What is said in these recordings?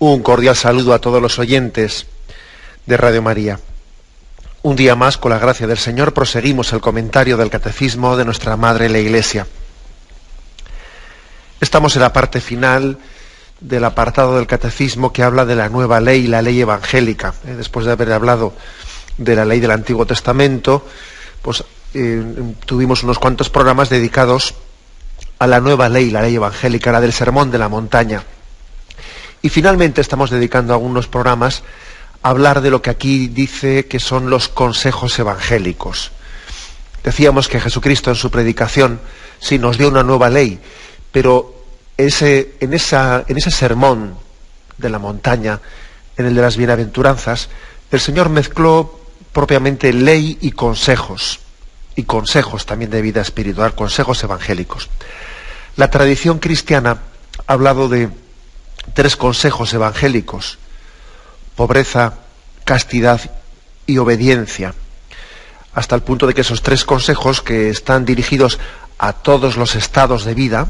Un cordial saludo a todos los oyentes de Radio María. Un día más, con la gracia del Señor, proseguimos el comentario del Catecismo de nuestra Madre la Iglesia. Estamos en la parte final del apartado del Catecismo que habla de la nueva ley, la ley evangélica. Después de haber hablado de la ley del Antiguo Testamento, pues tuvimos unos cuantos programas dedicados a la nueva ley, la ley evangélica, la del Sermón de la Montaña. Y finalmente estamos dedicando algunos programas a hablar de lo que aquí dice que son los consejos evangélicos. Decíamos que Jesucristo en su predicación sí nos dio una nueva ley, pero en ese sermón de la montaña, en el de las bienaventuranzas, el Señor mezcló propiamente ley y consejos también de vida espiritual, consejos evangélicos. La tradición cristiana ha hablado de 3 consejos evangélicos: pobreza, castidad y obediencia, hasta el punto de que esos 3 consejos, que están dirigidos a todos los estados de vida,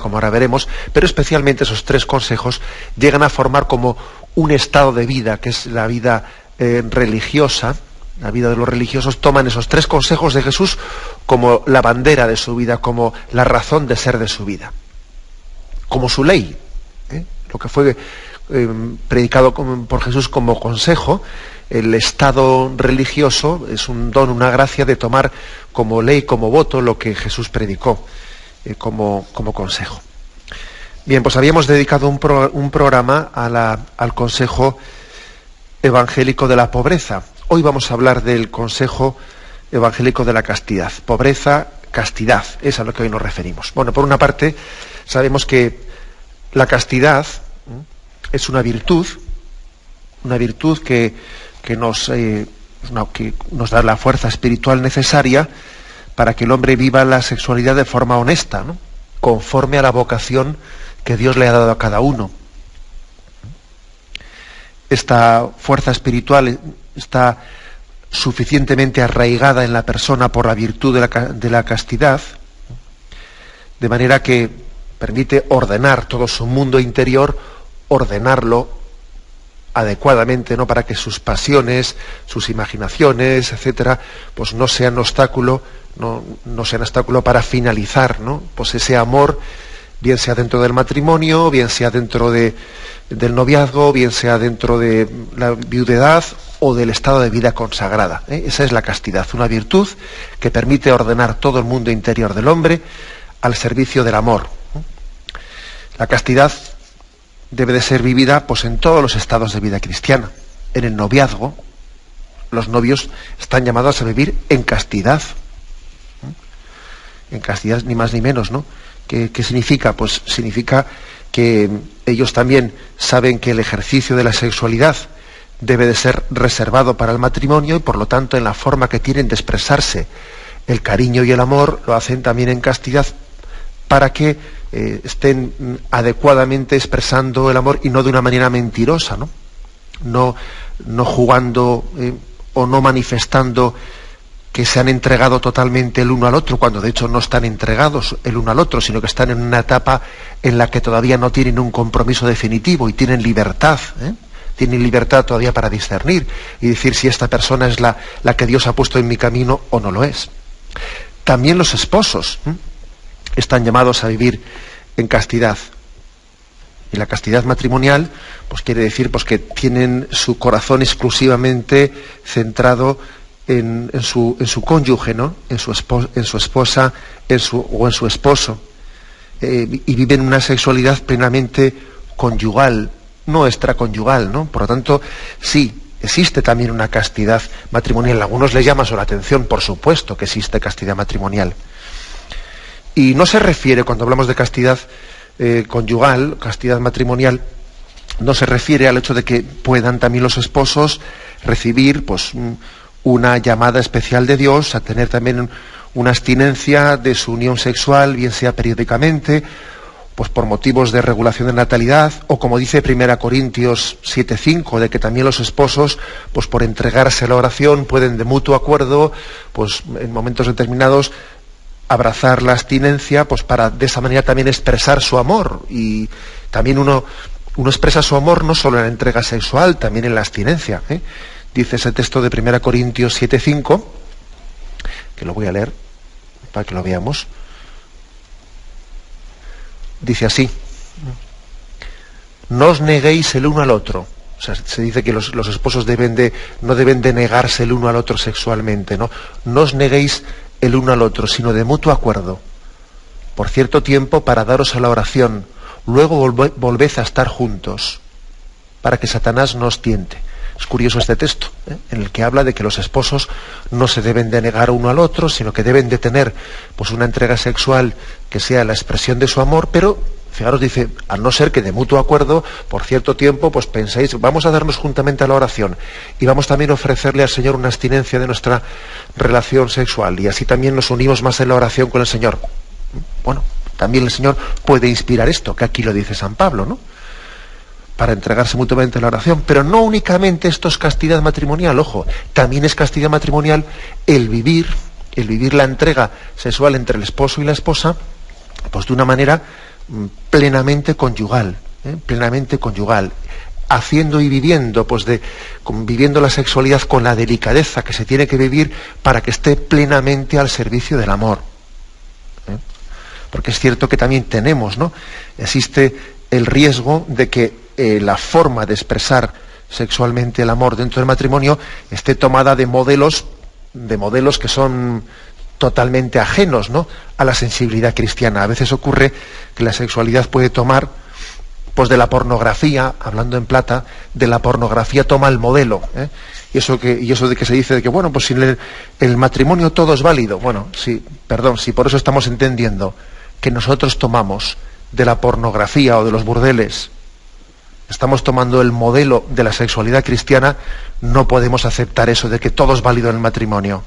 como ahora veremos, pero especialmente esos 3 consejos llegan a formar como un estado de vida, que es la vida religiosa. La vida de los religiosos toman esos 3 consejos de Jesús como la bandera de su vida, como la razón de ser de su vida, como su ley, lo que fue predicado por Jesús como consejo. El estado religioso es un don, una gracia de tomar como ley, como voto, lo que Jesús predicó como consejo. Bien, pues habíamos dedicado un programa al consejo evangélico de la pobreza. Hoy vamos a hablar del consejo evangélico de la castidad. Pobreza, castidad, es a lo que hoy nos referimos. Bueno, por una parte, sabemos que la castidad es una virtud que nos da la fuerza espiritual necesaria para que el hombre viva la sexualidad de forma honesta, ¿no?, conforme a la vocación que Dios le ha dado a cada uno. Esta fuerza espiritual está suficientemente arraigada en la persona por la virtud de la castidad, de manera que permite ordenar todo su mundo interior, ordenarlo adecuadamente, ¿no?, para que sus pasiones, sus imaginaciones, etcétera, pues no sean obstáculo para finalizar, ¿no?, pues ese amor, bien sea dentro del matrimonio, bien sea dentro del noviazgo, bien sea dentro de la viudedad o del estado de vida consagrada. Esa es la castidad, una virtud que permite ordenar todo el mundo interior del hombre al servicio del amor. La castidad debe de ser vivida pues en todos los estados de vida cristiana. En el noviazgo, los novios están llamados a vivir en castidad. En castidad, ni más ni menos, ¿no? ¿Qué significa? Pues significa que ellos también saben que el ejercicio de la sexualidad debe de ser reservado para el matrimonio, y por lo tanto en la forma que tienen de expresarse el cariño y el amor lo hacen también en castidad, para que estén adecuadamente expresando el amor y no de una manera mentirosa, no jugando o no manifestando que se han entregado totalmente el uno al otro, cuando de hecho no están entregados el uno al otro, sino que están en una etapa en la que todavía no tienen un compromiso definitivo y tienen libertad, tienen libertad todavía para discernir y decir si esta persona es la que Dios ha puesto en mi camino o no lo es. También los esposos están llamados a vivir en castidad. Y la castidad matrimonial pues quiere decir pues que tienen su corazón exclusivamente centrado en su cónyuge, ¿no?, en su esposa o en su esposo, y viven una sexualidad plenamente conyugal, no extraconyugal, ¿no? Por lo tanto, sí, existe también una castidad matrimonial. A algunos les llama la atención, por supuesto que existe castidad matrimonial. Y no se refiere, cuando hablamos de castidad conyugal, castidad matrimonial, no se refiere al hecho de que puedan también los esposos recibir pues una llamada especial de Dios a tener también una abstinencia de su unión sexual, bien sea periódicamente, pues por motivos de regulación de natalidad, o como dice 1 Corintios 7:5, de que también los esposos, pues por entregarse a la oración, pueden de mutuo acuerdo, pues en momentos determinados, abrazar la abstinencia, pues para de esa manera también expresar su amor y También uno expresa su amor no solo en la entrega sexual, también en la abstinencia. Dice ese texto de 1 Corintios 7:5, que lo voy a leer para que lo veamos. Dice así: no os neguéis el uno al otro. O sea, se dice que los esposos no deben de negarse el uno al otro sexualmente, ¿no? No os neguéis el uno al otro, sino de mutuo acuerdo, por cierto tiempo, para daros a la oración. Luego volved a estar juntos, para que Satanás no os tiente. Es curioso este texto, en el que habla de que los esposos no se deben de negar uno al otro, sino que deben de tener pues una entrega sexual que sea la expresión de su amor, pero fijaros, dice, a no ser que de mutuo acuerdo, por cierto tiempo, pues penséis, vamos a darnos juntamente a la oración y vamos también a ofrecerle al Señor una abstinencia de nuestra relación sexual, y así también nos unimos más en la oración con el Señor. Bueno, también el Señor puede inspirar esto, que aquí lo dice San Pablo, ¿no? Para entregarse mutuamente a la oración. Pero no únicamente esto es castidad matrimonial, ojo, también es castidad matrimonial el vivir la entrega sexual entre el esposo y la esposa, pues de una manera plenamente conyugal, haciendo y viviendo, viviendo la sexualidad con la delicadeza que se tiene que vivir para que esté plenamente al servicio del amor. Porque es cierto que también tenemos, ¿no? Existe el riesgo de que la forma de expresar sexualmente el amor dentro del matrimonio esté tomada de modelos que son totalmente ajenos, ¿no?, a la sensibilidad cristiana. A veces ocurre que la sexualidad puede tomar, pues de la pornografía, hablando en plata, de la pornografía toma el modelo, y eso de que se dice de que, bueno, pues sin el matrimonio todo es válido. Bueno, sí, perdón, si por eso estamos entendiendo que nosotros tomamos de la pornografía o de los burdeles, estamos tomando el modelo de la sexualidad cristiana, no podemos aceptar eso de que todo es válido en el matrimonio.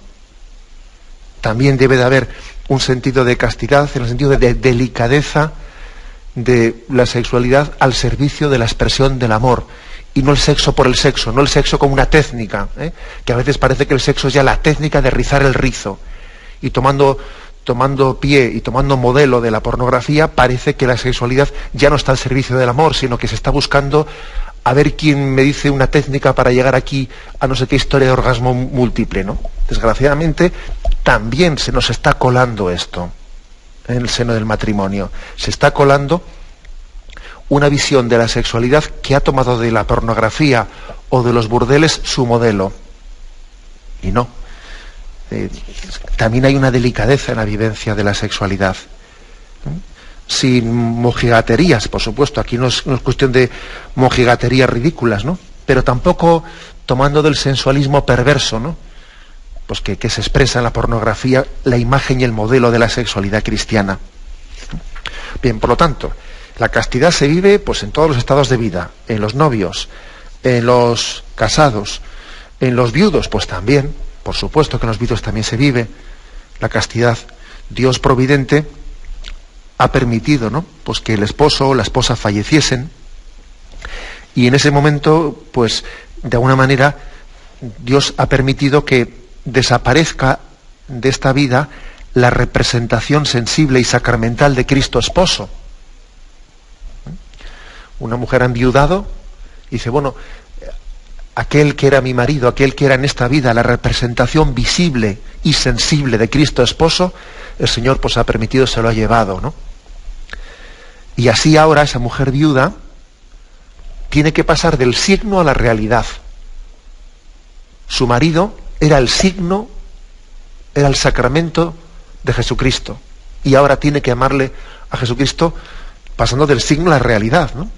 También debe de haber un sentido de castidad, en el sentido de delicadeza de la sexualidad al servicio de la expresión del amor, y no el sexo por el sexo, no el sexo como una técnica, que a veces parece que el sexo es ya la técnica de rizar el rizo, y tomando pie y tomando modelo de la pornografía, parece que la sexualidad ya no está al servicio del amor, sino que se está buscando a ver quién me dice una técnica para llegar aquí a no sé qué historia de orgasmo múltiple, ¿no? Desgraciadamente, también se nos está colando esto en el seno del matrimonio. Se está colando una visión de la sexualidad que ha tomado de la pornografía o de los burdeles su modelo. Y no. También hay una delicadeza en la vivencia de la sexualidad. Sin mojigaterías, por supuesto, aquí no es cuestión de mojigaterías ridículas, ¿no? Pero tampoco tomando del sensualismo perverso, ¿no?, pues que se expresa en la pornografía, la imagen y el modelo de la sexualidad cristiana. Bien, por lo tanto, la castidad se vive pues en todos los estados de vida, en los novios, en los casados, en los viudos, pues también, por supuesto que en los viudos también se vive la castidad. Dios providente ha permitido, ¿no?, pues que el esposo o la esposa falleciesen, y en ese momento, pues de alguna manera, Dios ha permitido que desaparezca de esta vida la representación sensible y sacramental de Cristo esposo. Una mujer ha enviudado y dice, bueno, aquel que era mi marido, aquel que era en esta vida la representación visible y sensible de Cristo esposo, el Señor pues ha permitido, se lo ha llevado, ¿no? Y así ahora esa mujer viuda tiene que pasar del signo a la realidad. Su marido era el signo, era el sacramento de Jesucristo, y ahora tiene que amarle a Jesucristo pasando del signo a la realidad, ¿no?,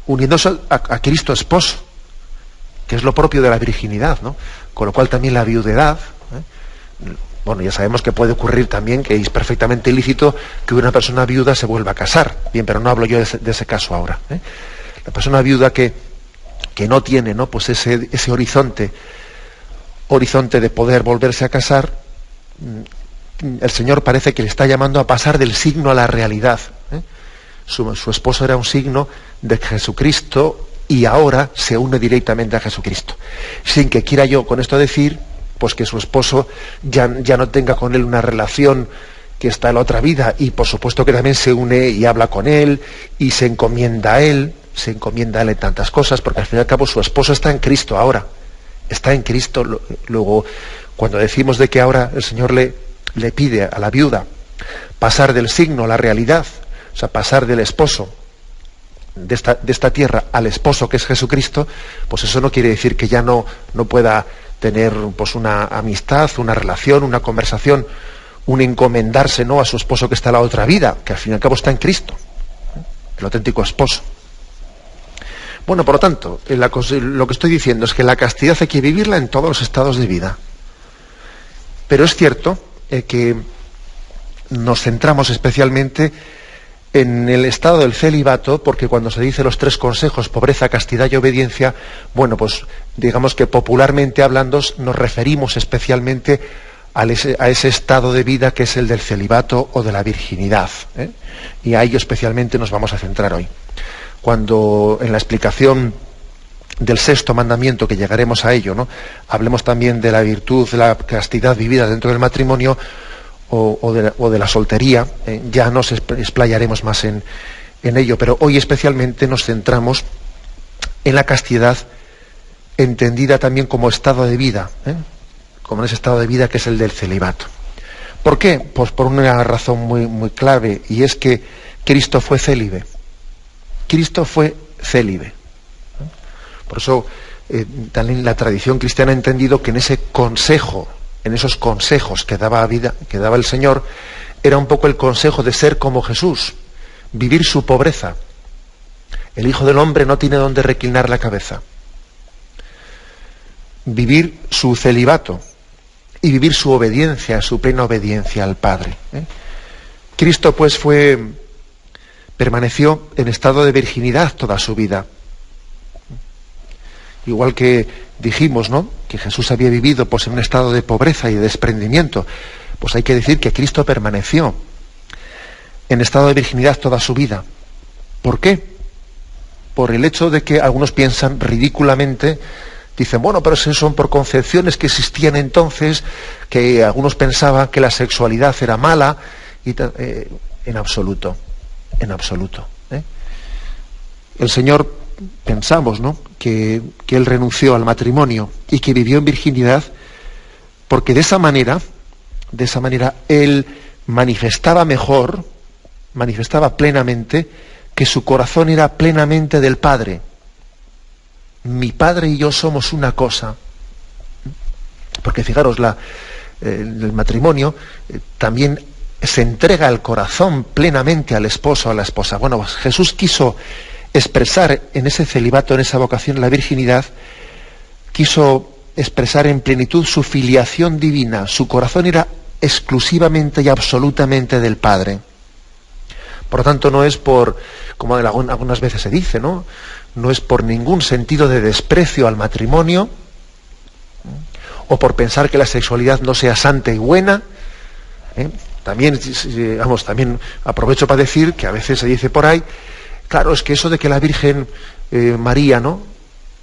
uniéndose a Cristo esposo, que es lo propio de la virginidad, ¿no? Con lo cual también la viudedad, bueno, ya sabemos que puede ocurrir también, que es perfectamente ilícito que una persona viuda se vuelva a casar, bien, pero no hablo yo de ese caso ahora, La persona viuda que no tiene, ¿no?, pues ese horizonte de poder volverse a casar, el Señor parece que le está llamando a pasar del signo a la realidad. Su esposo era un signo de Jesucristo y ahora se une directamente a Jesucristo. Sin que quiera yo con esto decir, pues que su esposo ya no tenga con él una relación que está en la otra vida, y por supuesto que también se une y habla con él y se encomienda a él en tantas cosas, porque al fin y al cabo su esposo está en Cristo ahora, está en Cristo. Luego, cuando decimos de que ahora el Señor le pide a la viuda pasar del signo a la realidad, o sea, pasar del esposo de esta tierra al esposo que es Jesucristo, pues eso no quiere decir que ya no pueda tener pues una amistad, una relación, una conversación, un encomendarse, ¿no?, a su esposo que está en la otra vida, que al fin y al cabo está en Cristo, el auténtico esposo. Bueno, por lo tanto, lo que estoy diciendo es que la castidad hay que vivirla en todos los estados de vida. Pero es cierto que nos centramos especialmente en el estado del celibato, porque cuando se dice los 3 consejos, pobreza, castidad y obediencia, bueno, pues digamos que popularmente hablando nos referimos especialmente a ese estado de vida que es el del celibato o de la virginidad, ¿eh? Y a ello especialmente nos vamos a centrar hoy. Cuando en la explicación del 6º mandamiento, que llegaremos a ello, ¿no?, hablemos también de la virtud de la castidad vivida dentro del matrimonio o de la soltería, ya nos explayaremos más en ello, pero hoy especialmente nos centramos en la castidad entendida también como estado de vida, como en ese estado de vida que es el del celibato. ¿Por qué? Pues por una razón muy, muy clave, y es que Cristo fue célibe. Cristo fue célibe. Por eso también la tradición cristiana ha entendido que en ese consejo, en esos consejos que daba el Señor, era un poco el consejo de ser como Jesús, vivir su pobreza. El Hijo del Hombre no tiene dónde reclinar la cabeza. Vivir su celibato y vivir su obediencia, su plena obediencia al Padre. Cristo pues permaneció en estado de virginidad toda su vida. Igual que dijimos, ¿no?, que Jesús había vivido pues en un estado de pobreza y de desprendimiento, pues hay que decir que Cristo permaneció en estado de virginidad toda su vida. ¿Por qué? Por el hecho de que algunos piensan ridículamente, dicen, bueno, pero eso son por concepciones que existían entonces, que algunos pensaban que la sexualidad era mala, y en absoluto, en absoluto. El Señor, pensamos, ¿no?, que Él renunció al matrimonio y que vivió en virginidad porque de esa manera Él manifestaba plenamente que su corazón era plenamente del Padre. Mi Padre y yo somos una cosa. Porque fijaros, el matrimonio también se entrega el corazón plenamente al esposo o a la esposa. Bueno, pues Jesús quiso expresar en ese celibato, en esa vocación a la virginidad, quiso expresar en plenitud su filiación divina. Su corazón era exclusivamente y absolutamente del Padre. Por lo tanto, no es por, como algunas veces se dice, ¿no?, no es por ningún sentido de desprecio al matrimonio, o por pensar que la sexualidad no sea santa y buena. También aprovecho para decir que a veces se dice por ahí, claro, es que eso de que la Virgen María, ¿no?,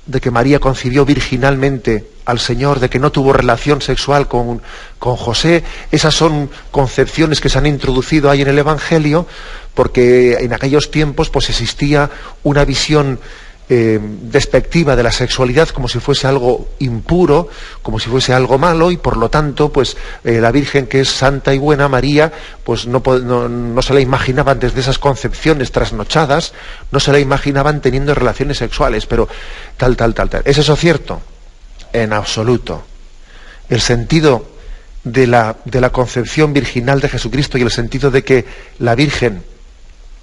de que María concibió virginalmente al Señor, de que no tuvo relación sexual con José, esas son concepciones que se han introducido ahí en el Evangelio, porque en aquellos tiempos pues existía una visión despectiva de la sexualidad, como si fuese algo impuro, como si fuese algo malo, y por lo tanto pues la Virgen, que es santa y buena, María, pues no se la imaginaban desde esas concepciones trasnochadas, no se la imaginaban teniendo relaciones sexuales, pero tal. ¿Es eso cierto? En absoluto. El sentido de la concepción virginal de Jesucristo y el sentido de que la Virgen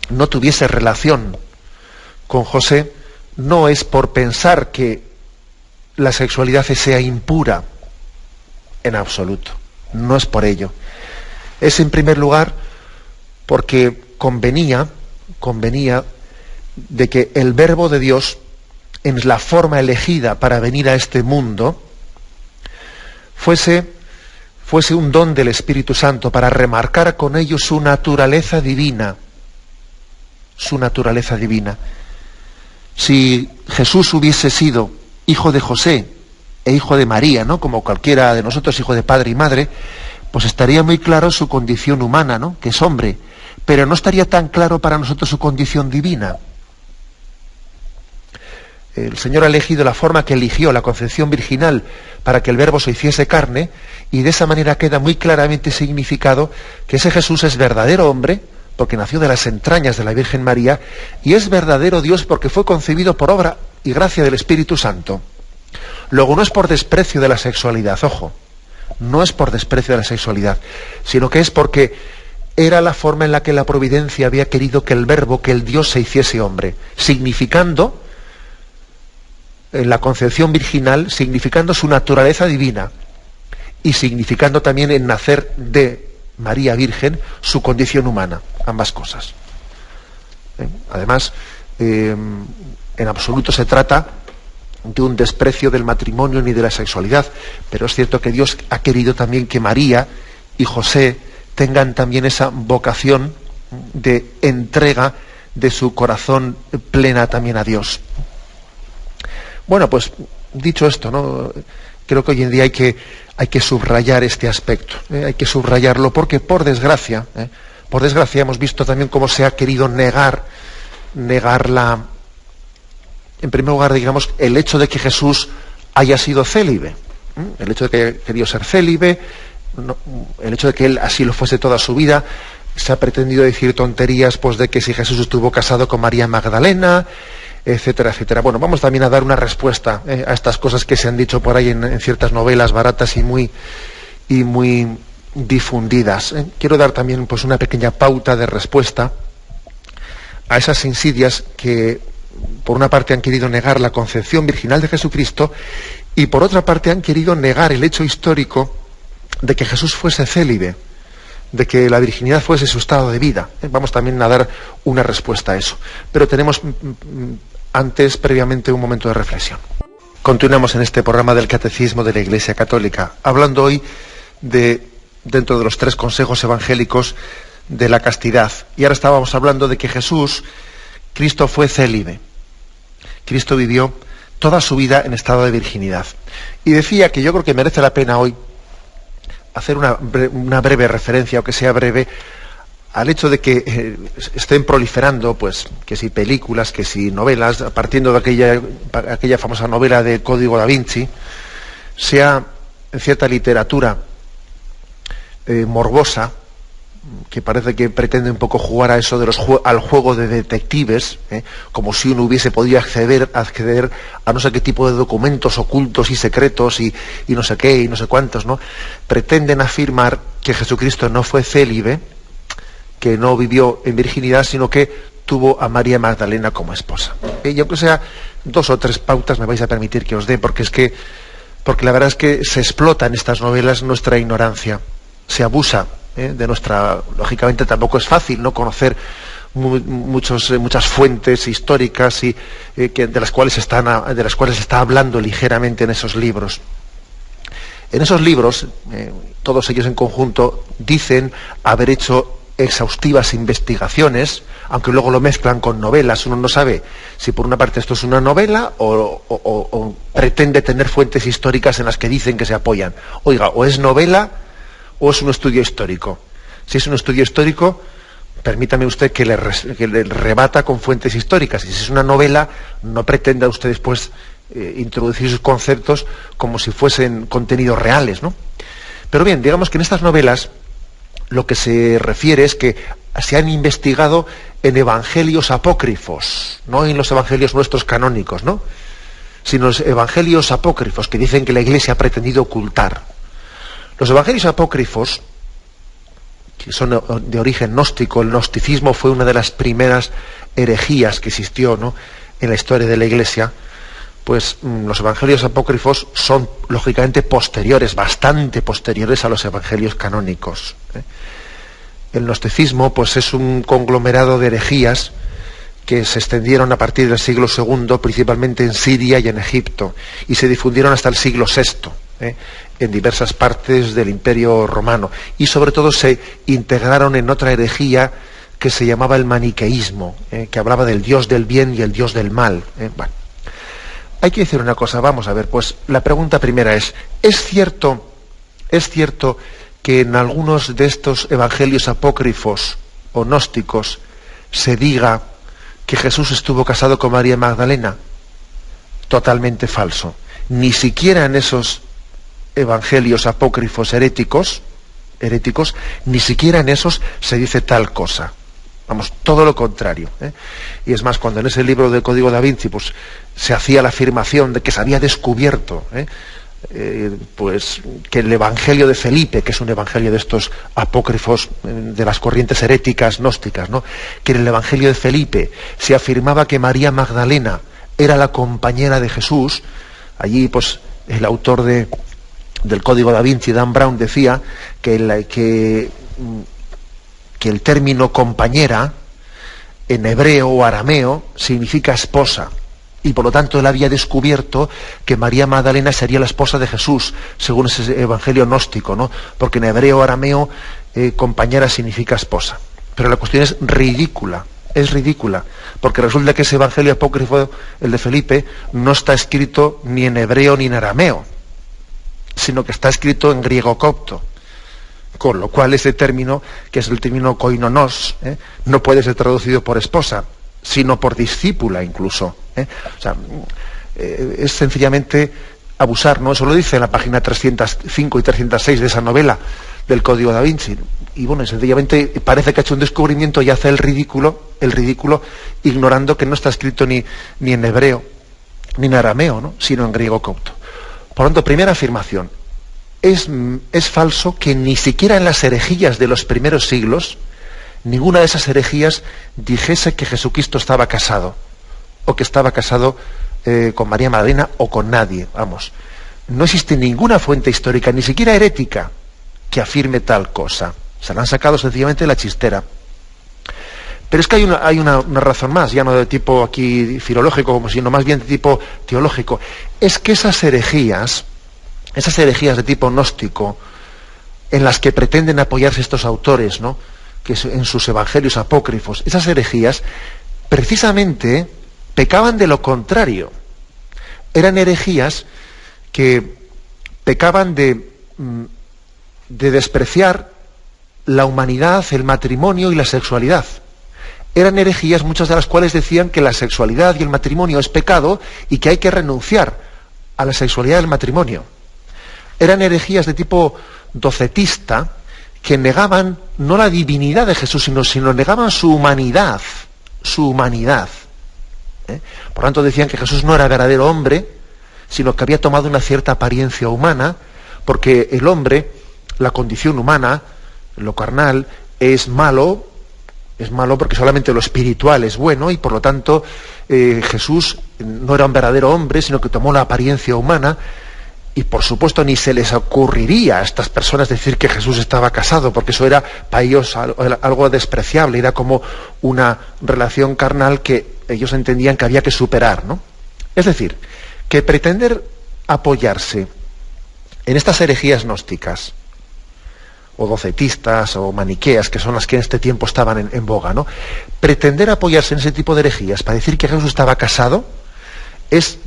no tuviese relación con José no es por pensar que la sexualidad sea impura, en absoluto. No es por ello. Es en primer lugar porque convenía de que el Verbo de Dios, en la forma elegida para venir a este mundo, fuese un don del Espíritu Santo para remarcar con ello su naturaleza divina. Su naturaleza divina. Si Jesús hubiese sido hijo de José e hijo de María, ¿no?, como cualquiera de nosotros, hijo de padre y madre, pues estaría muy claro su condición humana, ¿no?, que es hombre, pero no estaría tan claro para nosotros su condición divina. El Señor ha elegido la forma que eligió, la concepción virginal, para que el Verbo se hiciese carne, y de esa manera queda muy claramente significado que ese Jesús es verdadero hombre, porque nació de las entrañas de la Virgen María, y es verdadero Dios porque fue concebido por obra y gracia del Espíritu Santo. Luego, no es por desprecio de la sexualidad, ojo, no es por desprecio de la sexualidad, sino que es porque era la forma en la que la providencia había querido que el Verbo, que el Dios se hiciese hombre, significando, en la concepción virginal, significando su naturaleza divina y significando también en nacer de María Virgen su condición humana, ambas cosas. Además, en absoluto se trata de un desprecio del matrimonio ni de la sexualidad, pero es cierto que Dios ha querido también que María y José tengan también esa vocación de entrega de su corazón plena también a Dios. Bueno, pues dicho esto, ¿no?, creo que hoy en día hay que subrayar este aspecto, hay que subrayarlo porque por desgracia hemos visto también cómo se ha querido negar la, en primer lugar, digamos, el hecho de que Jesús haya sido célibe, el hecho de que haya querido ser célibe, el hecho de que él así lo fuese toda su vida. Se ha pretendido decir tonterías, pues, de que si Jesús estuvo casado con María Magdalena, etcétera, etcétera. Bueno, vamos también a dar una respuesta a estas cosas que se han dicho por ahí en ciertas novelas baratas y muy difundidas. Quiero dar también, pues, una pequeña pauta de respuesta a esas insidias que, por una parte, han querido negar la concepción virginal de Jesucristo y, por otra parte, han querido negar el hecho histórico de que Jesús fuese célibe, de que la virginidad fuese su estado de vida. Vamos también a dar una respuesta a eso. Pero tenemos antes, previamente, un momento de reflexión. Continuamos en este programa del Catecismo de la Iglesia Católica, hablando hoy dentro de los 3 consejos evangélicos, de la castidad. Y ahora estábamos hablando de que Cristo fue célibe. Cristo vivió toda su vida en estado de virginidad. Y decía que yo creo que merece la pena hoy hacer una breve referencia, aunque sea breve, al hecho de que estén proliferando, pues, que si películas, que si novelas, partiendo de aquella famosa novela de Código Da Vinci, sea en cierta literatura morbosa, que parece que pretende un poco jugar a eso de al juego de detectives, como si uno hubiese podido acceder a no sé qué tipo de documentos ocultos y secretos y no sé qué y no sé cuántos, ¿no? Pretenden afirmar que Jesucristo no fue célibe, que no vivió en virginidad, sino que tuvo a María Magdalena como esposa. Y aunque sea 2 o 3 pautas me vais a permitir que os dé, porque la verdad es que se explota en estas novelas nuestra ignorancia, se abusa de nuestra, lógicamente tampoco es fácil no conocer muchas fuentes históricas y de las cuales se está hablando ligeramente en esos libros. En esos libros, todos ellos en conjunto dicen haber hecho exhaustivas investigaciones, aunque luego lo mezclan con novelas. Uno no sabe si por una parte esto es una novela o pretende tener fuentes históricas en las que dicen que se apoyan. Oiga, o es novela o es un estudio histórico. Si es un estudio histórico, permítame usted que le rebata con fuentes históricas. Y si es una novela, no pretenda usted después introducir sus conceptos como si fuesen contenidos reales, ¿no? Pero bien, digamos que en estas novelas lo que se refiere es que se han investigado en evangelios apócrifos, no en los evangelios nuestros canónicos, ¿no?, sino los evangelios apócrifos que dicen que la Iglesia ha pretendido ocultar. Los evangelios apócrifos, que son de origen gnóstico, el gnosticismo fue una de las primeras herejías que existió, ¿no?, en la historia de la Iglesia, pues los evangelios apócrifos son lógicamente posteriores, bastante posteriores a los evangelios canónicos. El gnosticismo, pues, es un conglomerado de herejías que se extendieron a partir del siglo II, principalmente en Siria y en Egipto, y se difundieron hasta el siglo VI, en diversas partes del Imperio Romano, y sobre todo se integraron en otra herejía que se llamaba el maniqueísmo, que hablaba del Dios del bien y el Dios del mal. Bueno, hay que decir una cosa, vamos a ver, pues la pregunta primera es cierto que en algunos de estos evangelios apócrifos o gnósticos se diga que Jesús estuvo casado con María Magdalena? Totalmente falso. Ni siquiera en esos evangelios apócrifos heréticos, ni siquiera en esos se dice tal cosa. Vamos, todo lo contrario, ¿eh? Y es más, cuando en ese libro del Código da Vinci pues, se hacía la afirmación de que se había descubierto pues que el Evangelio de Felipe, que es un evangelio de estos apócrifos de las corrientes heréticas gnósticas, ¿no?, que en el Evangelio de Felipe se afirmaba que María Magdalena era la compañera de Jesús. Allí pues el autor del Código da Vinci, Dan Brown, decía que el término compañera en hebreo o arameo significa esposa, y por lo tanto él había descubierto que María Magdalena sería la esposa de Jesús, según ese evangelio gnóstico, ¿no? Porque en hebreo o arameo compañera significa esposa. Pero la cuestión es ridícula, porque resulta que ese evangelio apócrifo, el de Felipe, no está escrito ni en hebreo ni en arameo, sino que está escrito en griego copto. Con lo cual ese término, que es el término koinonos, no puede ser traducido por esposa, sino por discípula incluso. O sea, es sencillamente abusar, ¿no? Eso lo dice en la página 305 y 306 de esa novela del Código da Vinci. Y bueno, sencillamente parece que ha hecho un descubrimiento y hace el ridículo, ignorando que no está escrito ni en hebreo, ni en arameo, ¿no?, sino en griego copto. Por lo tanto, primera afirmación. Es falso que ni siquiera en las herejías de los primeros siglos, ninguna de esas herejías dijese que Jesucristo estaba casado, o que estaba casado con María Magdalena o con nadie. Vamos, no existe ninguna fuente histórica, ni siquiera herética, que afirme tal cosa. Se la han sacado sencillamente de la chistera. Pero es que hay una razón más, ya no de tipo aquí filológico, sino más bien de tipo teológico. Es que esas herejías de tipo gnóstico, en las que pretenden apoyarse estos autores, ¿no?, que en sus evangelios apócrifos, esas herejías precisamente pecaban de lo contrario. Eran herejías que pecaban de despreciar la humanidad, el matrimonio y la sexualidad. Eran herejías, muchas de las cuales decían que la sexualidad y el matrimonio es pecado y que hay que renunciar a la sexualidad del matrimonio. Eran herejías de tipo docetista, que negaban no la divinidad de Jesús, sino negaban su humanidad. Por tanto, decían que Jesús no era verdadero hombre, sino que había tomado una cierta apariencia humana, porque el hombre, la condición humana, lo carnal, es malo porque solamente lo espiritual es bueno, y por lo tanto Jesús no era un verdadero hombre, sino que tomó la apariencia humana. Y por supuesto ni se les ocurriría a estas personas decir que Jesús estaba casado, porque eso era para ellos algo despreciable, era como una relación carnal que ellos entendían que había que superar, ¿no? Es decir, que pretender apoyarse en estas herejías gnósticas, o docetistas, o maniqueas, que son las que en este tiempo estaban en boga, ¿no?, pretender apoyarse en ese tipo de herejías para decir que Jesús estaba casado, es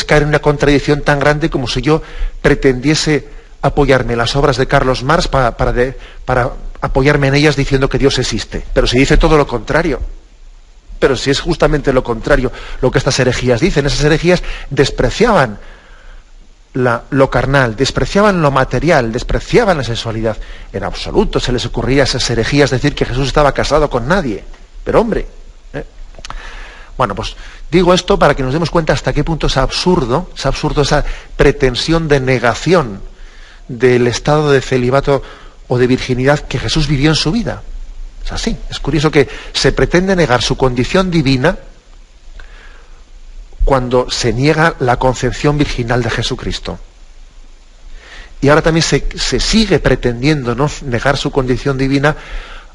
caer en una contradicción tan grande como si yo pretendiese apoyarme en las obras de Carlos Marx para apoyarme en ellas diciendo que Dios existe. Pero si dice todo lo contrario. Pero si es justamente lo contrario lo que estas herejías dicen. Esas herejías despreciaban lo carnal, despreciaban lo material, despreciaban la sexualidad. En absoluto se les ocurría a esas herejías decir que Jesús estaba casado con nadie. Pero hombre... Bueno, pues digo esto para que nos demos cuenta hasta qué punto es absurdo esa pretensión de negación del estado de celibato o de virginidad que Jesús vivió en su vida. Es así. Es curioso que se pretende negar su condición divina cuando se niega la concepción virginal de Jesucristo. Y ahora también se sigue pretendiendo, ¿no?, negar su condición divina,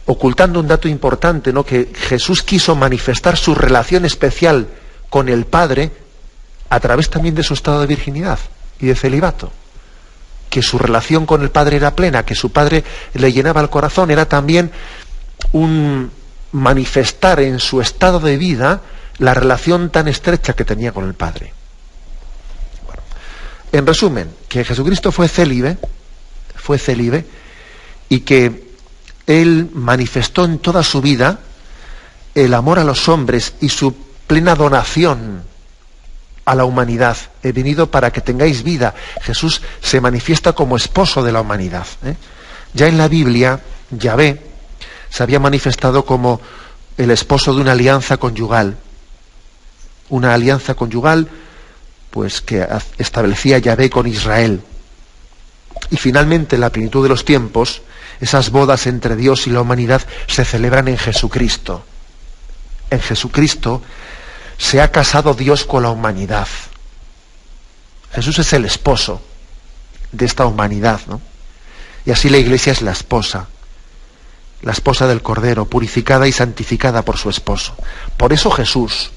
ocultando un dato importante, ¿no?, que Jesús quiso manifestar su relación especial con el Padre a través también de su estado de virginidad y de celibato. Que su relación con el Padre era plena, que su Padre le llenaba el corazón, era también un manifestar en su estado de vida la relación tan estrecha que tenía con el Padre. Bueno, en resumen, que Jesucristo fue célibe y que él manifestó en toda su vida el amor a los hombres y su plena donación a la humanidad. He venido para que tengáis vida. Jesús se manifiesta como esposo de la humanidad. Ya en la Biblia, Yahvé se había manifestado como el esposo de una alianza conyugal. Una alianza conyugal, pues, que establecía Yahvé con Israel. Y finalmente, en la plenitud de los tiempos, esas bodas entre Dios y la humanidad se celebran en Jesucristo. En Jesucristo se ha casado Dios con la humanidad. Jesús es el esposo de esta humanidad, ¿no? Y así la Iglesia es la esposa del Cordero, purificada y santificada por su esposo. Por eso Jesús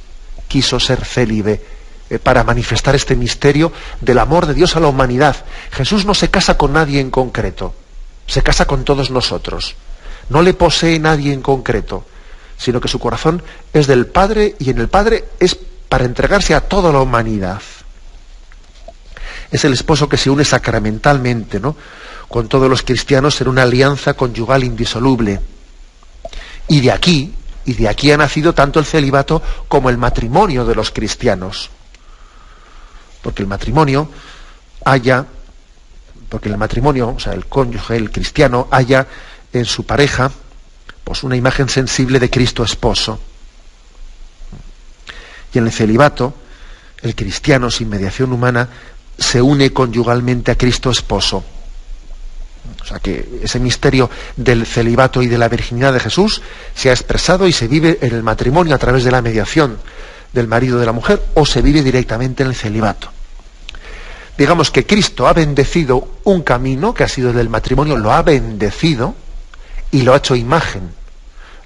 quiso ser célibe, para manifestar este misterio del amor de Dios a la humanidad. Jesús no se casa con nadie en concreto, se casa con todos nosotros. No le posee nadie en concreto, sino que su corazón es del Padre, y en el Padre es para entregarse a toda la humanidad. Es el esposo que se une sacramentalmente, ¿no?, con todos los cristianos en una alianza conyugal indisoluble. Y de aquí ha nacido tanto el celibato como el matrimonio de los cristianos. Porque el matrimonio, o sea, el cónyuge, el cristiano, halla en su pareja, pues, una imagen sensible de Cristo esposo. Y en el celibato, el cristiano, sin mediación humana, se une conyugalmente a Cristo esposo. O sea que ese misterio del celibato y de la virginidad de Jesús se ha expresado y se vive en el matrimonio a través de la mediación del marido de la mujer, o se vive directamente en el celibato. Digamos que Cristo ha bendecido un camino que ha sido el del matrimonio, lo ha bendecido y lo ha hecho imagen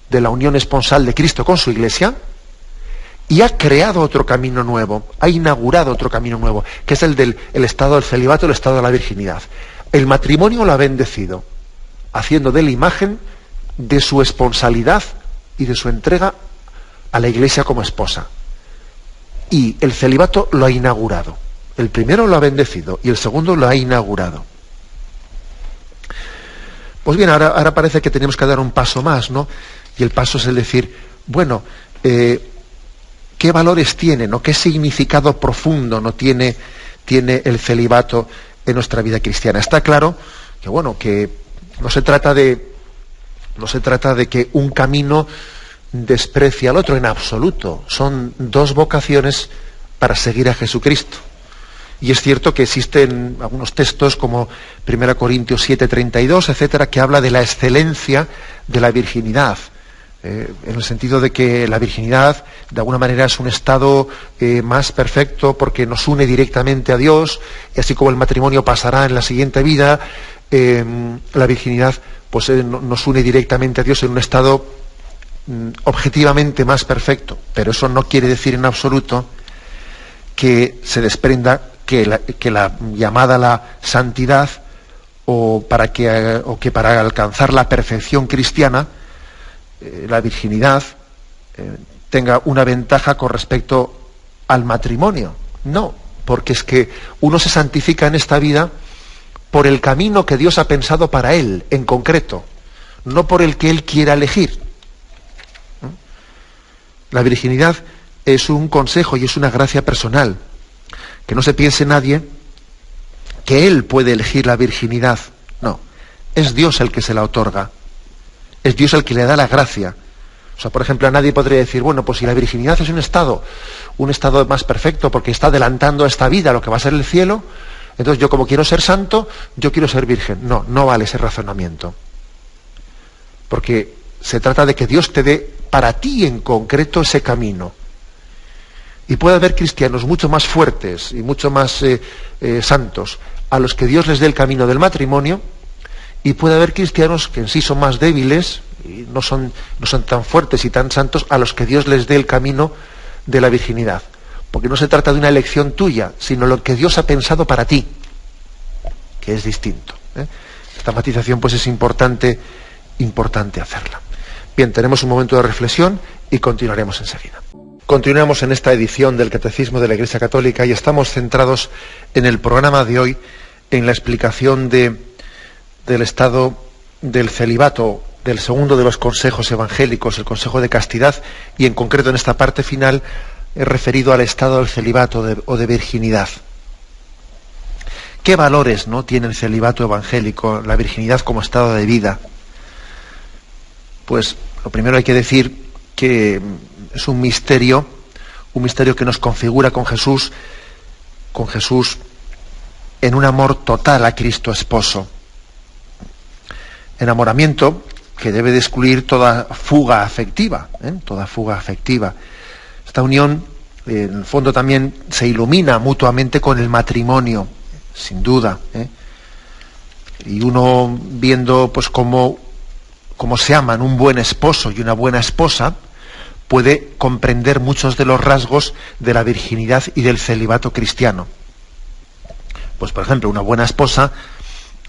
de la unión esponsal de Cristo con su Iglesia, y ha creado otro camino nuevo, ha inaugurado otro camino nuevo, que es el estado del celibato, el estado de la virginidad. El matrimonio lo ha bendecido, haciendo de la imagen de su esponsalidad y de su entrega a la Iglesia como esposa. Y el celibato lo ha inaugurado. El primero lo ha bendecido y el segundo lo ha inaugurado. Pues bien, ahora parece que tenemos que dar un paso más, ¿no? Y el paso es el decir, bueno, ¿qué valores tiene, ¿no? ¿Qué significado profundo no tiene el celibato en nuestra vida cristiana? Está claro que, bueno, que no se trata de que un camino desprecie al otro en absoluto. Son dos vocaciones para seguir a Jesucristo. Y es cierto que existen algunos textos como 1 Corintios 7:32, etcétera, que habla de la excelencia de la virginidad, en el sentido de que la virginidad de alguna manera es un estado más perfecto porque nos une directamente a Dios, y así como el matrimonio pasará en la siguiente vida, la virginidad pues nos une directamente a Dios en un estado objetivamente más perfecto. Pero eso no quiere decir en absoluto que se desprenda que la llamada a la santidad o que para alcanzar la perfección cristiana la virginidad tenga una ventaja con respecto al matrimonio. No, porque es que uno se santifica en esta vida por el camino que Dios ha pensado para él, en concreto, no por el que él quiera elegir. La virginidad es un consejo y es una gracia personal. Que no se piense nadie que él puede elegir la virginidad. No, es Dios el que se la otorga. Es Dios el que le da la gracia. O sea, por ejemplo, a nadie podría decir, bueno, pues si la virginidad es un estado más perfecto porque está adelantando a esta vida lo que va a ser el cielo, entonces yo, como quiero ser santo, yo quiero ser virgen. No, no vale ese razonamiento. Porque se trata de que Dios te dé para ti en concreto ese camino. Y puede haber cristianos mucho más fuertes y mucho más santos a los que Dios les dé el camino del matrimonio, y puede haber cristianos que en sí son más débiles y no son tan fuertes y tan santos a los que Dios les dé el camino de la virginidad. Porque no se trata de una elección tuya, sino lo que Dios ha pensado para ti, que es distinto. Esta matización pues es importante hacerla. Bien, tenemos un momento de reflexión y continuaremos enseguida. Continuamos en esta edición del Catecismo de la Iglesia Católica y estamos centrados en el programa de hoy en la explicación del estado del celibato, del segundo de los consejos evangélicos, el consejo de castidad, y en concreto en esta parte final he referido al estado del celibato o de virginidad. ¿Qué valores, no, tiene el celibato evangélico, la virginidad como estado de vida? Pues lo primero hay que decir que es un misterio que nos configura con Jesús en un amor total a Cristo esposo. Enamoramiento que debe de excluir toda fuga afectiva, toda fuga afectiva. Esta unión, en el fondo, también se ilumina mutuamente con el matrimonio, sin duda. Y uno viendo pues cómo se aman un buen esposo y una buena esposa, puede comprender muchos de los rasgos de la virginidad y del celibato cristiano. Pues, por ejemplo, una buena esposa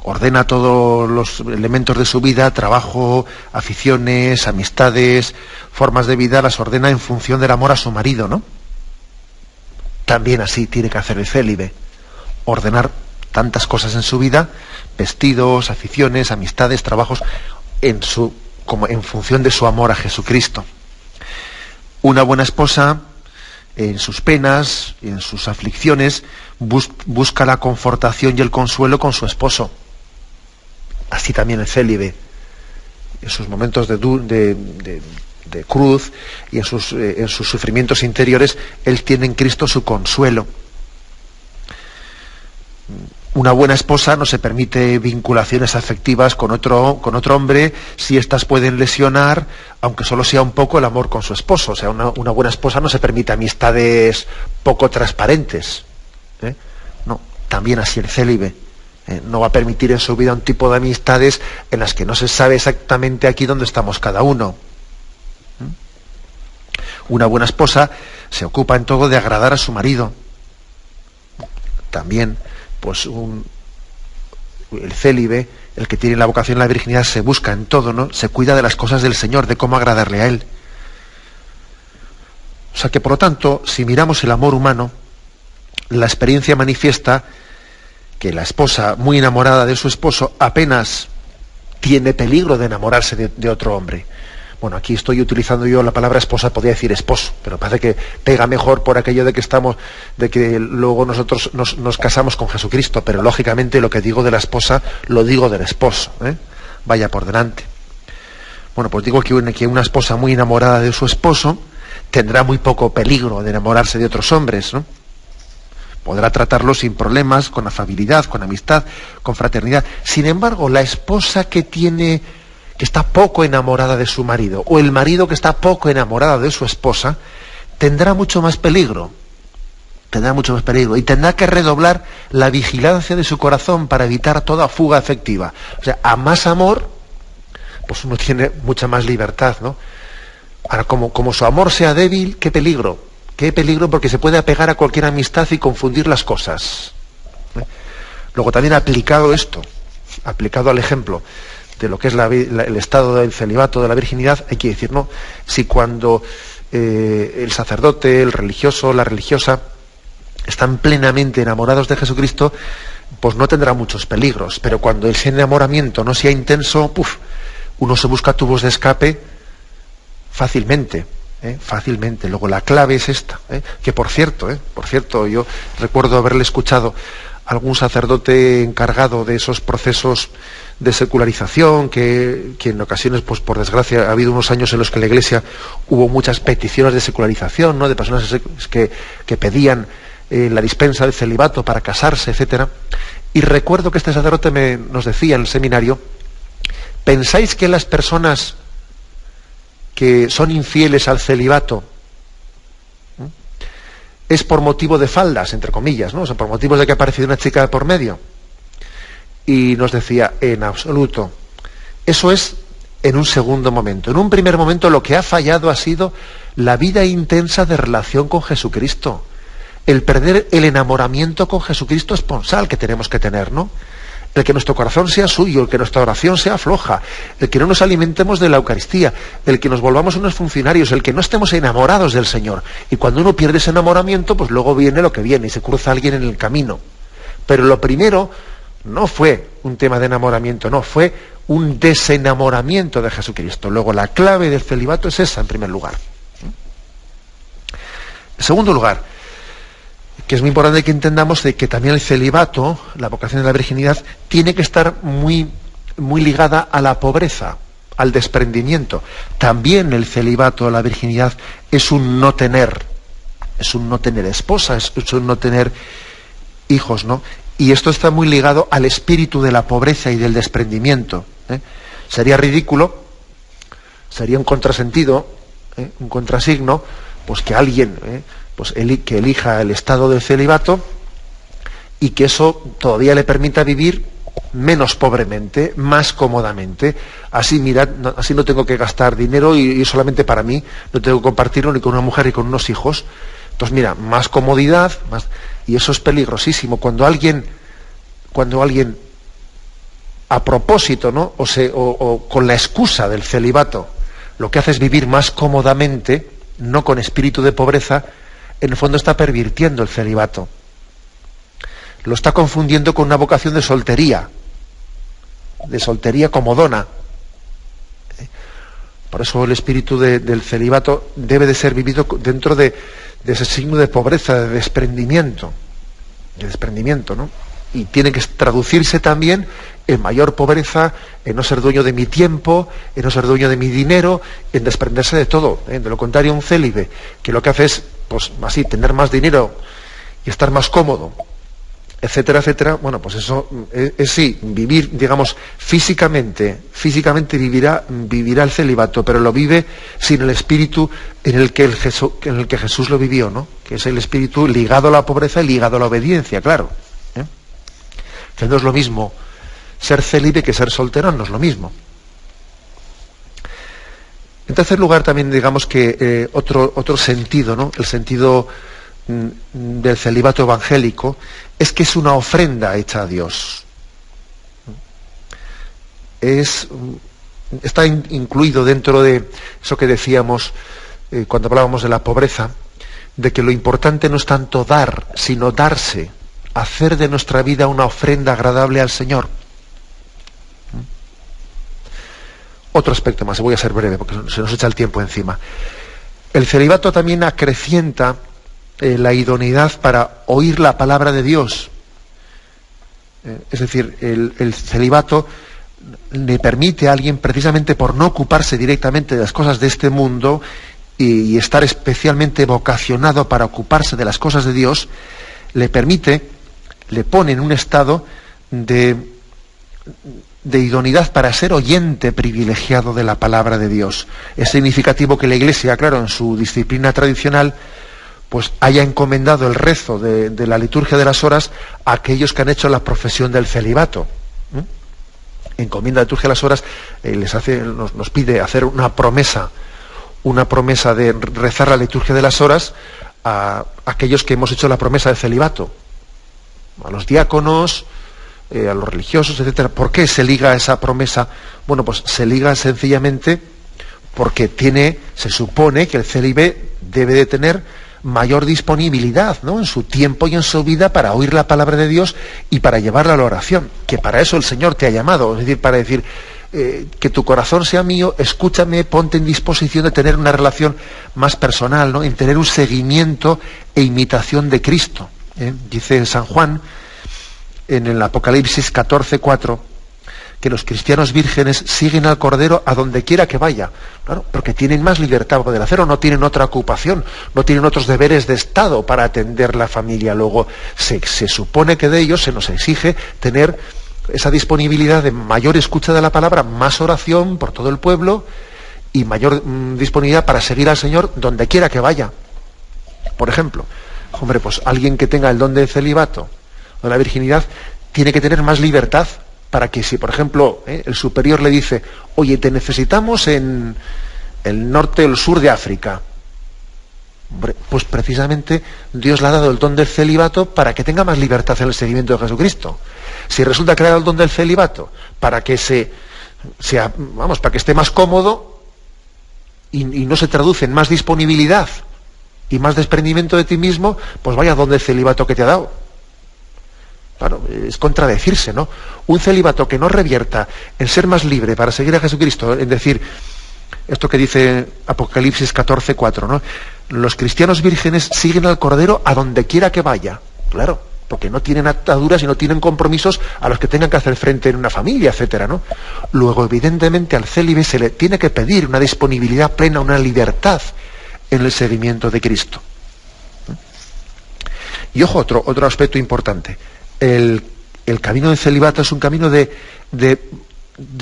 ordena todos los elementos de su vida, trabajo, aficiones, amistades, formas de vida, las ordena en función del amor a su marido, ¿no? También así tiene que hacer el célibe, ordenar tantas cosas en su vida, vestidos, aficiones, amistades, trabajos, como en función de su amor a Jesucristo. Una buena esposa, en sus penas y en sus aflicciones, busca la confortación y el consuelo con su esposo. Así también el célibe, en sus momentos de cruz y en sus sufrimientos interiores, él tiene en Cristo su consuelo. Una buena esposa no se permite vinculaciones afectivas con otro hombre si éstas pueden lesionar, aunque solo sea un poco, el amor con su esposo. O sea, una buena esposa no se permite amistades poco transparentes. No, también así el célibe. No va a permitir en su vida un tipo de amistades en las que no se sabe exactamente aquí dónde estamos cada uno. Una buena esposa se ocupa en todo de agradar a su marido. También, pues el célibe, el que tiene la vocación a la virginidad, se busca en todo, ¿no? Se cuida de las cosas del Señor, de cómo agradarle a Él. O sea que, por lo tanto, si miramos el amor humano, la experiencia manifiesta que la esposa, muy enamorada de su esposo, apenas tiene peligro de enamorarse de otro hombre. Bueno, aquí estoy utilizando yo la palabra esposa, podría decir esposo, pero parece que pega mejor por aquello de que luego nosotros nos casamos con Jesucristo, pero lógicamente lo que digo de la esposa, lo digo del esposo, vaya por delante. Bueno, pues digo que una esposa muy enamorada de su esposo tendrá muy poco peligro de enamorarse de otros hombres, ¿no? Podrá tratarlo sin problemas, con afabilidad, con amistad, con fraternidad. Sin embargo, la esposa que está poco enamorada de su marido, o el marido que está poco enamorado de su esposa, tendrá mucho más peligro, y tendrá que redoblar la vigilancia de su corazón para evitar toda fuga afectiva. O sea, a más amor, pues uno tiene mucha más libertad, ¿no? Ahora, como su amor sea débil, qué peligro, porque se puede apegar a cualquier amistad y confundir las cosas. Luego también aplicado al ejemplo de lo que es el estado del celibato, de la virginidad, hay que decir, ¿no? Si cuando el sacerdote, el religioso, la religiosa están plenamente enamorados de Jesucristo, pues no tendrá muchos peligros, pero cuando ese enamoramiento no sea intenso, uno se busca tubos de escape fácilmente. Luego la clave es esta, que por cierto, yo recuerdo haberle escuchado a algún sacerdote encargado de esos procesos de secularización, que en ocasiones, pues por desgracia, ha habido unos años en los que en la Iglesia hubo muchas peticiones de secularización, ¿no? De personas que pedían la dispensa del celibato para casarse, etcétera. Y recuerdo que este sacerdote nos decía en el seminario: ¿pensáis que las personas que son infieles al celibato es por motivo de faldas, entre comillas, ¿no? O sea, por motivos de que ha aparecido una chica por medio? Y nos decía, en absoluto. Eso es en un segundo momento. En un primer momento lo que ha fallado ha sido la vida intensa de relación con Jesucristo. El perder el enamoramiento con Jesucristo esponsal que tenemos que tener, ¿no? El que nuestro corazón sea suyo, el que nuestra oración sea floja, el que no nos alimentemos de la Eucaristía, el que nos volvamos unos funcionarios, el que no estemos enamorados del Señor. Y cuando uno pierde ese enamoramiento, pues luego viene lo que viene y se cruza alguien en el camino. Pero lo primero no fue un tema de enamoramiento, no, fue un desenamoramiento de Jesucristo. Luego, la clave del celibato es esa, en primer lugar. En segundo lugar, que es muy importante que entendamos de que también el celibato, la vocación de la virginidad, tiene que estar muy, muy ligada a la pobreza, al desprendimiento. También el celibato, la virginidad, es un no tener esposa, es un no tener hijos, ¿no? Y esto está muy ligado al espíritu de la pobreza y del desprendimiento. Sería ridículo, sería un contrasentido, un contrasigno, pues que alguien que elija el estado del celibato y que eso todavía le permita vivir menos pobremente, más cómodamente. Así, mirad, así no tengo que gastar dinero y solamente para mí, no tengo que compartirlo ni con una mujer ni con unos hijos. Entonces, mira, más comodidad, más... Y eso es peligrosísimo. Cuando alguien a propósito, ¿no? o con la excusa del celibato, lo que hace es vivir más cómodamente, no con espíritu de pobreza, en el fondo está pervirtiendo el celibato. Lo está confundiendo con una vocación de soltería comodona. Por eso el espíritu del celibato debe de ser vivido dentro de ese signo de pobreza, de desprendimiento, ¿no? Y tiene que traducirse también en mayor pobreza, en no ser dueño de mi tiempo, en no ser dueño de mi dinero, en desprenderse de todo. De lo contrario, un célibe que lo que hace es, pues así, tener más dinero y estar más cómodo, etcétera, etcétera, bueno, pues eso es sí, vivir, digamos, físicamente vivirá el celibato, pero lo vive sin el espíritu en el que Jesús lo vivió, ¿no? Que es el espíritu ligado a la pobreza y ligado a la obediencia, claro. Que no es lo mismo ser célibe que ser soltero, no es lo mismo. En tercer lugar, también digamos que otro sentido, ¿no? El sentido del celibato evangélico es que es una ofrenda hecha a Dios. Está incluido dentro de eso que decíamos cuando hablábamos de la pobreza, de que lo importante no es tanto dar, sino darse, hacer de nuestra vida una ofrenda agradable al Señor. Otro aspecto más, voy a ser breve porque se nos echa el tiempo encima. El celibato también acrecienta la idoneidad para oír la palabra de Dios. Es decir, el celibato le permite a alguien, precisamente por no ocuparse directamente de las cosas de este mundo y estar especialmente vocacionado para ocuparse de las cosas de Dios, le pone en un estado de idoneidad para ser oyente privilegiado de la palabra de Dios. Es significativo que la Iglesia, claro, en su disciplina tradicional, pues haya encomendado el rezo de la liturgia de las horas a aquellos que han hecho la profesión del celibato. Encomienda la liturgia de las horas, nos pide hacer una promesa de rezar la liturgia de las horas a aquellos que hemos hecho la promesa del celibato, a los diáconos, a los religiosos, etcétera. ¿Por qué se liga esa promesa? Bueno, pues se liga sencillamente porque se supone que el célibe debe de tener mayor disponibilidad, ¿no?, en su tiempo y en su vida para oír la palabra de Dios y para llevarla a la oración, que para eso el Señor te ha llamado, es decir, para decir que tu corazón sea mío, escúchame, ponte en disposición de tener una relación más personal, ¿no?, en tener un seguimiento e imitación de Cristo. Dice San Juan en el Apocalipsis 14:4 que los cristianos vírgenes siguen al Cordero a donde quiera que vaya, claro, porque tienen más libertad para poder hacerlo, no tienen otra ocupación, no tienen otros deberes de Estado para atender la familia. Luego se supone que de ellos se nos exige tener esa disponibilidad de mayor escucha de la palabra, más oración por todo el pueblo y mayor disponibilidad para seguir al Señor donde quiera que vaya. Por ejemplo, hombre, pues alguien que tenga el don del celibato o de la virginidad tiene que tener más libertad para que si, por ejemplo, el superior le dice, oye, te necesitamos en el norte o el sur de África, pues precisamente Dios le ha dado el don del celibato para que tenga más libertad en el seguimiento de Jesucristo. Si resulta que le ha dado el don del celibato para que para que esté más cómodo y no se traduce en más disponibilidad y más desprendimiento de ti mismo, pues vaya don del celibato que te ha dado. Claro, es contradecirse, ¿no? Un celibato que no revierta en ser más libre para seguir a Jesucristo, en decir, esto que dice Apocalipsis 14:4, ¿no? Los cristianos vírgenes siguen al Cordero a donde quiera que vaya. Claro, porque no tienen ataduras y no tienen compromisos a los que tengan que hacer frente en una familia, etcétera, ¿no? Luego, evidentemente, al célibe se le tiene que pedir una disponibilidad plena, una libertad en el seguimiento de Cristo. Y ojo, otro aspecto importante. El camino del celibato es un camino de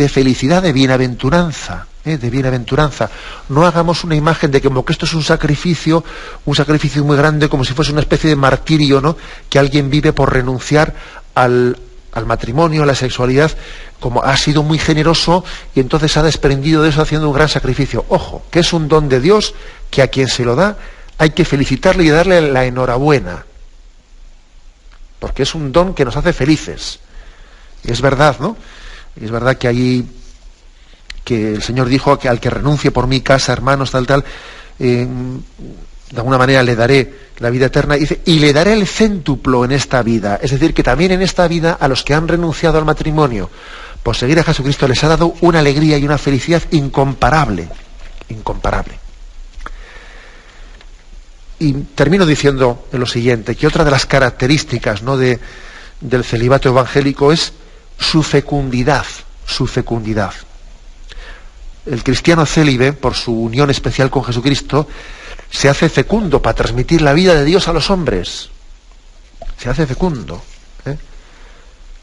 felicidad, de bienaventuranza, de bienaventuranza. No hagamos una imagen de que como que esto es un sacrificio muy grande, como si fuese una especie de martirio, ¿no? Que alguien vive por renunciar al matrimonio, a la sexualidad, como ha sido muy generoso y entonces ha desprendido de eso haciendo un gran sacrificio. Ojo, que es un don de Dios que a quien se lo da hay que felicitarle y darle la enhorabuena, porque es un don que nos hace felices. Y es verdad, ¿no? Y es verdad que el Señor dijo que al que renuncie por mi casa, hermanos, tal, de alguna manera le daré la vida eterna, dice, y le daré el céntuplo en esta vida. Es decir, que también en esta vida a los que han renunciado al matrimonio por seguir a Jesucristo les ha dado una alegría y una felicidad incomparable. Y termino diciendo lo siguiente, que otra de las características, ¿no?, del celibato evangélico es su fecundidad. El cristiano célibe, por su unión especial con Jesucristo, se hace fecundo para transmitir la vida de Dios a los hombres. Se hace fecundo.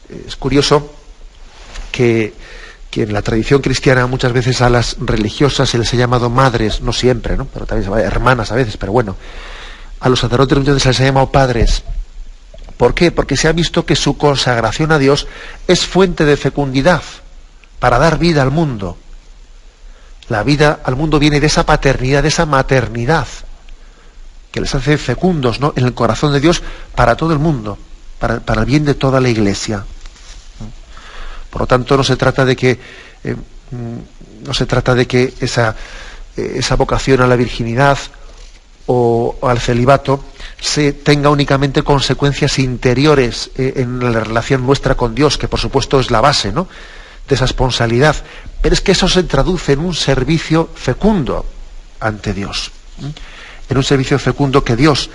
Es curioso que en la tradición cristiana muchas veces a las religiosas se les ha llamado madres, no siempre, ¿no?, pero también se llama hermanas a veces, pero bueno, a los sacerdotes muchas veces se les ha llamado padres. ¿Por qué? Porque se ha visto que su consagración a Dios es fuente de fecundidad para dar vida al mundo. La vida al mundo viene de esa paternidad, de esa maternidad, que les hace fecundos, ¿no?, en el corazón de Dios para todo el mundo, para el bien de toda la Iglesia. Por lo tanto, no se trata de que esa vocación a la virginidad o al celibato se tenga únicamente consecuencias interiores en la relación nuestra con Dios, que por supuesto es la base, ¿no?, de esa esponsalidad, pero es que eso se traduce en un servicio fecundo ante Dios, en un servicio fecundo que Dios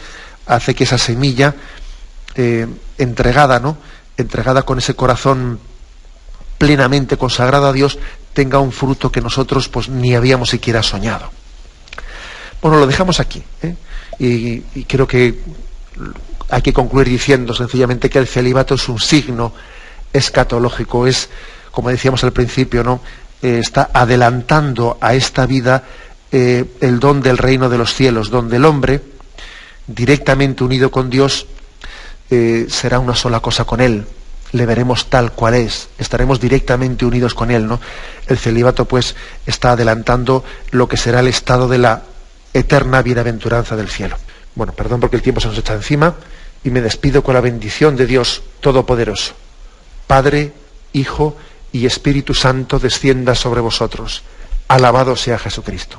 hace que esa semilla entregada con ese corazón plenamente consagrado a Dios, tenga un fruto que nosotros pues ni habíamos siquiera soñado. Bueno, lo dejamos aquí, y creo que hay que concluir diciendo sencillamente que el celibato es un signo escatológico, es, como decíamos al principio, ¿no?, está adelantando a esta vida el don del reino de los cielos, donde el hombre, directamente unido con Dios, será una sola cosa con Él. Le veremos tal cual es, estaremos directamente unidos con Él, ¿no? El celibato, pues, está adelantando lo que será el estado de la eterna bienaventuranza del cielo. Bueno, perdón porque el tiempo se nos echa encima, y me despido con la bendición de Dios Todopoderoso. Padre, Hijo y Espíritu Santo descienda sobre vosotros. Alabado sea Jesucristo.